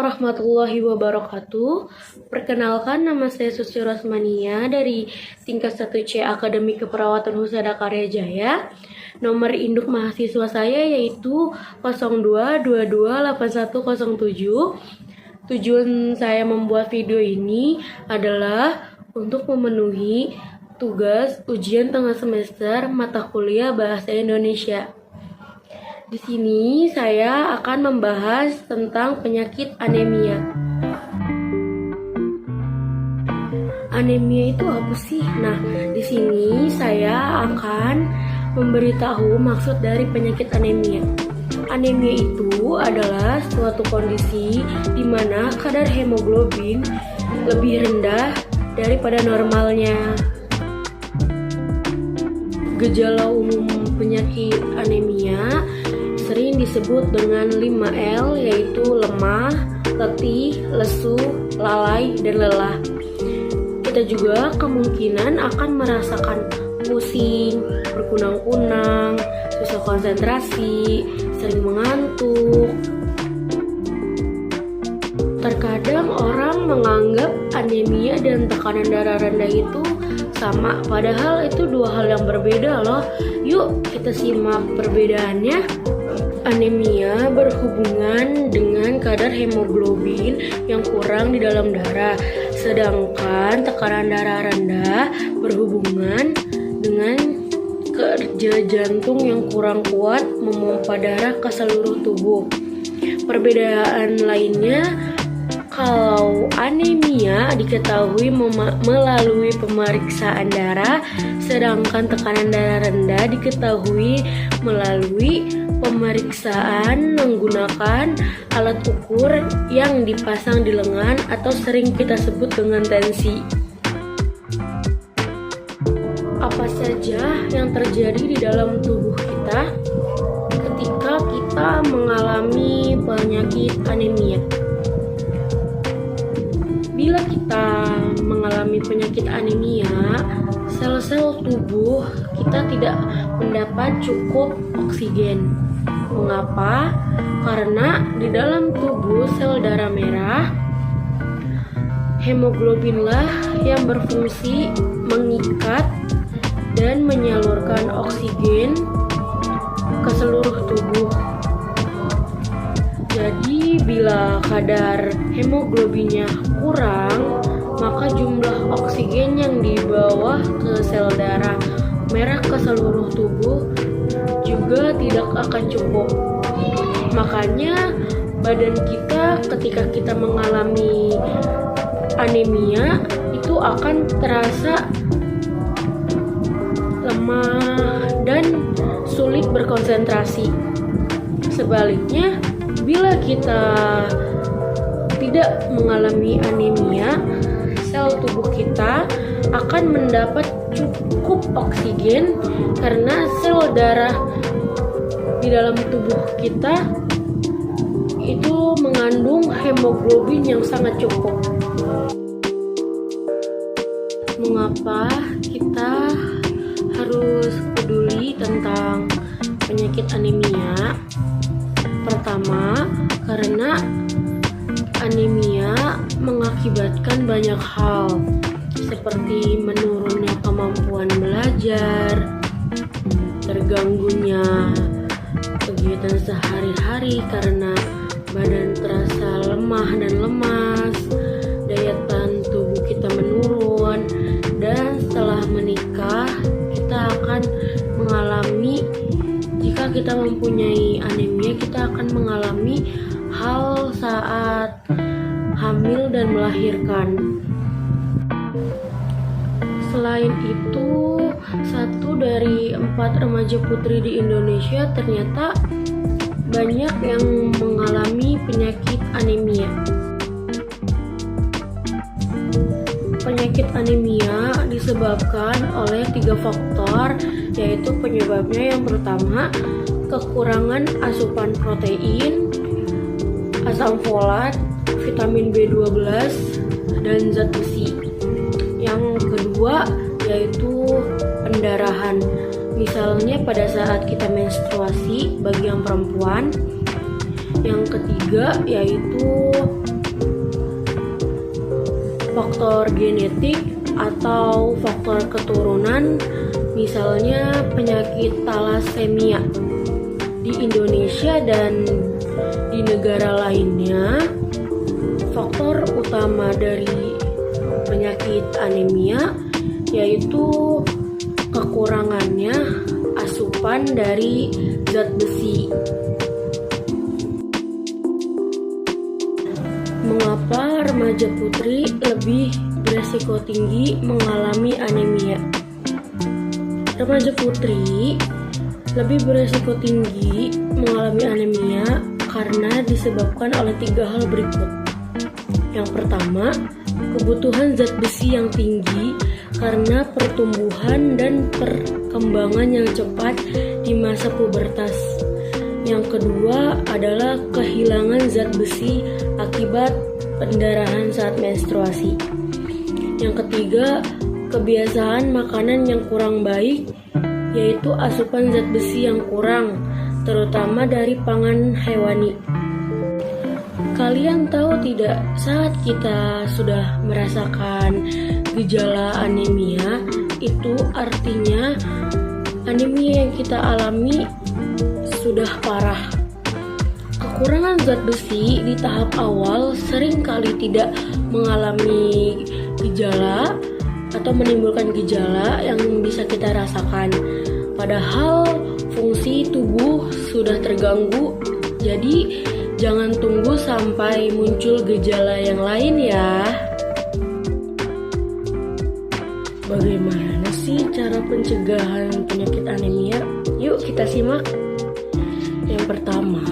warahmatullahi wabarakatuh. Perkenalkan, nama saya Susi Rosmania dari tingkat 1C Akademi Keperawatan Husada Karya Jaya. Nomor induk mahasiswa saya yaitu 02228107. Tujuan saya membuat video ini adalah untuk memenuhi tugas ujian tengah semester mata kuliah Bahasa Indonesia. Di sini saya akan membahas tentang penyakit anemia. Anemia itu apa sih? Nah, di sini saya akan memberitahu maksud dari penyakit anemia. Anemia itu adalah suatu kondisi di mana kadar hemoglobin lebih rendah daripada normalnya. Gejala umum penyakit anemia sering disebut dengan 5L, yaitu lemah, letih, lesu, lalai, dan lelah. Kita juga kemungkinan akan merasakan pusing, berkunang-kunang, susah konsentrasi, sering mengantuk. Terkadang orang menganggap anemia dan tekanan darah rendah itu sama, padahal itu dua hal yang berbeda loh. Yuk kita simak perbedaannya. Anemia berhubungan dengan kadar hemoglobin yang kurang di dalam darah, sedangkan tekanan darah rendah berhubungan dengan kerja jantung yang kurang kuat memompa darah ke seluruh tubuh. Perbedaan lainnya, kalau anemia diketahui melalui pemeriksaan darah, sedangkan tekanan darah rendah diketahui melalui pemeriksaan menggunakan alat ukur yang dipasang di lengan atau sering kita sebut dengan tensi. Apa saja yang terjadi di dalam tubuh kita ketika kita mengalami penyakit anemia? Bila kita mengalami penyakit anemia, sel-sel tubuh kita tidak mendapat cukup oksigen. Mengapa? Karena di dalam tubuh sel darah merah, hemoglobinlah yang berfungsi mengikat dan menyalurkan oksigen ke seluruh tubuh. Jadi bila kadar hemoglobinnya kurang, maka jumlah oksigen yang dibawa ke sel darah merah ke seluruh tubuh juga tidak akan cukup. Makanya badan kita ketika kita mengalami anemia itu akan terasa lemah dan sulit berkonsentrasi. Sebaliknya, bila kita tidak mengalami anemia, sel tubuh kita akan mendapat cukup oksigen karena sel darah di dalam tubuh kita itu mengandung hemoglobin yang sangat cukup. Mengapa kita harus peduli tentang penyakit anemia? Pertama, karena anemia mengakibatkan banyak hal, seperti menurunnya kemampuan belajar, terganggunya kegiatan sehari-hari karena badan terasa lemah dan lemas, daya tahan tubuh kita menurun, dan setelah menikah kita akan mengalami, jika kita mempunyai anemia, kita akan mengalami hal saat hamil dan melahirkan. Selain itu, 1 dari 4 remaja putri di Indonesia ternyata banyak yang mengalami penyakit anemia. Penyakit anemia disebabkan oleh 3 faktor, yaitu penyebabnya yang pertama, kekurangan asupan protein, asam folat, vitamin B12, dan zat besi. Yang kedua yaitu pendarahan, misalnya pada saat kita menstruasi bagi yang perempuan. Yang ketiga yaitu faktor genetik atau faktor keturunan, misalnya penyakit talasemia di Indonesia dan di negara lainnya. Faktor utama dari penyakit anemia yaitu kekurangannya asupan dari zat besi. Mengapa remaja putri lebih beresiko tinggi mengalami anemia? Remaja putri lebih beresiko tinggi mengalami anemia karena disebabkan oleh 3 hal berikut. Yang pertama, kebutuhan zat besi yang tinggi karena pertumbuhan dan perkembangan yang cepat di masa pubertas. Yang kedua adalah kehilangan zat besi akibat pendarahan saat menstruasi. Yang ketiga, kebiasaan makanan yang kurang baik, yaitu asupan zat besi yang kurang, terutama dari pangan hewani. Kalian tahu tidak, saat kita sudah merasakan gejala anemia, itu artinya anemia yang kita alami sudah parah. Kekurangan zat besi di tahap awal seringkali tidak mengalami gejala atau menimbulkan gejala yang bisa kita rasakan. Padahal fungsi tubuh sudah terganggu, jadi jangan tunggu sampai muncul gejala yang lain ya. Bagaimana sih cara pencegahan penyakit anemia? Yuk kita simak. Yang pertama,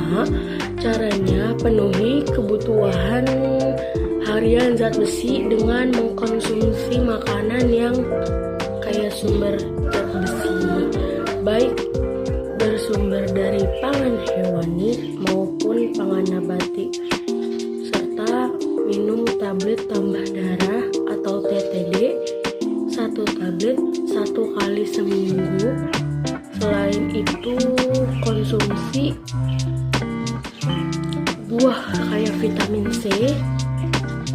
caranya penuhi kebutuhan harian zat besi dengan mengkonsumsi makanan yang kaya sumber zat besi, baik bersumber dari pangan hewani maupun pangan nabati, serta minum tablet tambah darah atau TTD 1 tablet 1 kali seminggu. Selain itu, konsumsi buah kaya vitamin C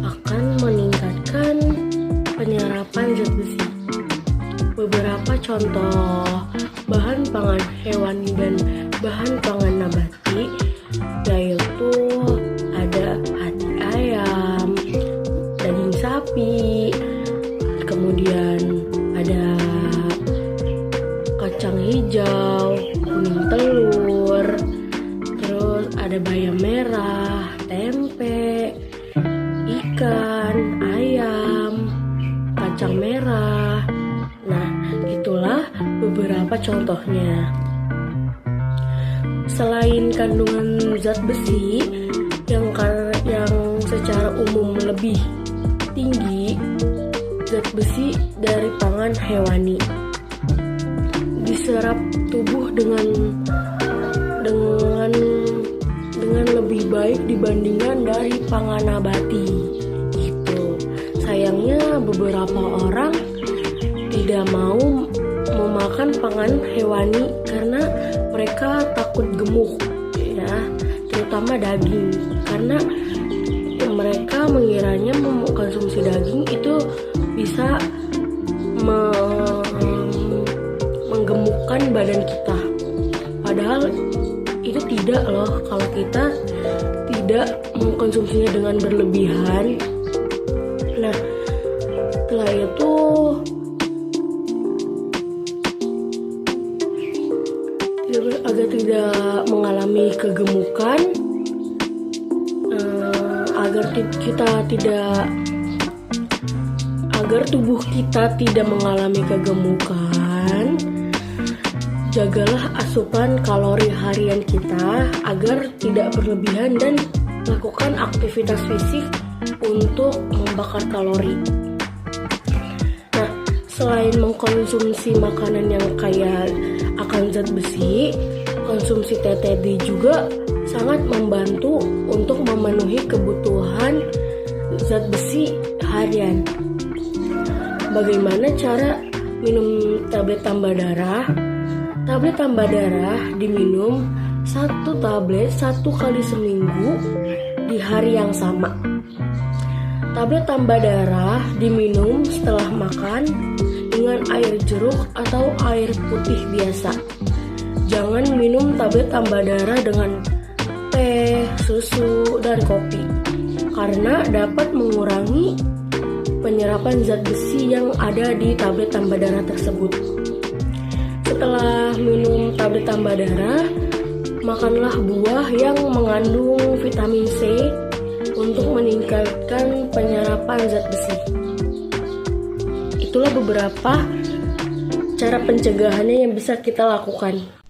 akan meningkatkan penyerapan zat besi. Beberapa contoh bahan pangan hewani dan bahan pangan nabati yaitu ada hati ayam, daging sapi, kemudian ada kacang hijau, kuning telur, terus ada bayam merah, tempe, ikan, ayam, kacang merah. Nah, itulah beberapa contohnya. Selain kandungan zat besi yang secara umum lebih tinggi, zat besi dari pangan hewani diserap tubuh dengan lebih baik dibandingkan dari pangan nabati. Gitu. Sayangnya beberapa orang tidak mau memakan pangan hewani karena mereka takut gemuk, ya, terutama daging, karena mereka mengiranya mengkonsumsi daging itu bisa menggemukkan badan kita. Padahal itu tidak loh, kalau kita tidak mengkonsumsinya dengan berlebihan. Nah, setelah itu agar tidak mengalami kegemukan, agar tubuh kita tidak mengalami kegemukan, jagalah asupan kalori harian kita agar tidak berlebihan dan lakukan aktivitas fisik untuk membakar kalori. Nah, selain mengkonsumsi makanan yang kaya akan zat besi, konsumsi TTD juga sangat membantu untuk memenuhi kebutuhan zat besi harian. Bagaimana cara minum tablet tambah darah? Tablet tambah darah diminum 1 tablet 1 kali seminggu di hari yang sama. Tablet tambah darah diminum setelah makan dengan air jeruk atau air putih biasa. Jangan minum tablet tambah darah dengan teh, susu, dan kopi karena dapat mengurangi penyerapan zat besi yang ada di tablet tambah darah tersebut. Setelah minum tablet tambah darah, makanlah buah yang mengandung vitamin C untuk meningkatkan penyerapan zat besi. Itulah beberapa cara pencegahannya yang bisa kita lakukan.